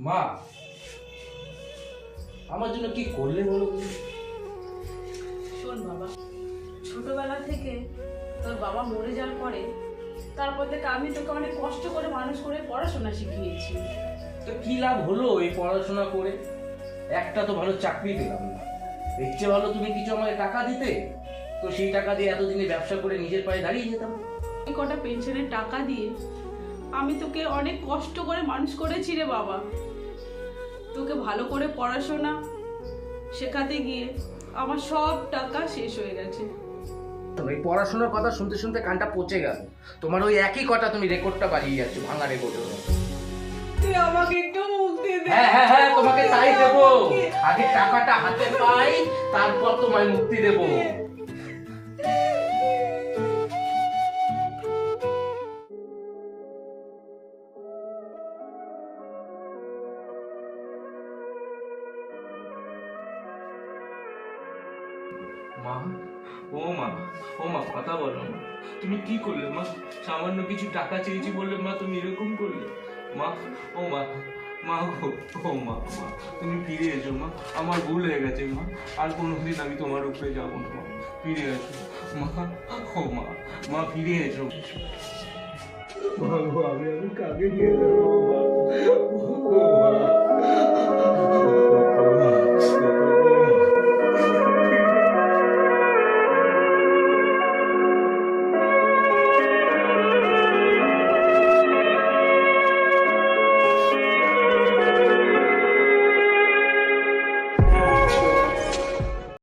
মা, আমার জন্য কি করলে বলো? শোন বাবা, ছোটবেলা থেকে তোর বাবা মরে যাওয়ার পরে তারপর থেকে আমি তোকে অনেক কষ্ট করে মানুষ করে পড়াশোনা শিখিয়েছি। তো কি লাভ হলো এই পড়াশোনা করে? একটা তো ভালো চাকরি পেলাম না। এর চেয়ে ভালো তুমি কিছু আমাকে টাকা দিতে, তো সেই টাকা দিয়ে এতদিনে ব্যবসা করে নিজের পায়ে দাঁড়িয়ে যেতাম। এই কটা পেনশনের টাকা দিয়ে আমি তোকে অনেক কষ্ট করে মানুষ করেছি রে বাবা। তোকে ভালো করে পড়াশোনা শেখাতে গিয়ে আমার সব টাকা শেষ হয়ে গেছে। এই পড়াশোনার কথা শুনতে শুনতে কানটা পচে গেল। তোমার ওই একই কথা তুমি রেকর্ডটা বাড়িয়ে যাচ্ছ, ভাঙা রেকর্ডের মতো। তুই আমাকে একটু মুক্তি দে। হ্যাঁ হ্যাঁ হ্যাঁ, তোমাকে তাই দেবো। আগে টাকাটা হাতে পাই, তারপর তোমায় মুক্তি দেবো। মা, ও মা, ও মা, কথা বলো মা। তুমি কি করলে মা? সামান্য কিছু টাকা চেয়েছি বললে মা তুমি এরকম করলে? মা, ও মা, মা গো, ও মা, মা তুমি ফিরে এসো মা। আমার ভুল হয়ে গেছে মা। আর কোনোদিন আমি তোমার উপরে যাবো না মা। ফিরে এসো মা, ও মা, মা ফিরে এসো। মা গো, আমি কাকে নিয়ে যাবো মা?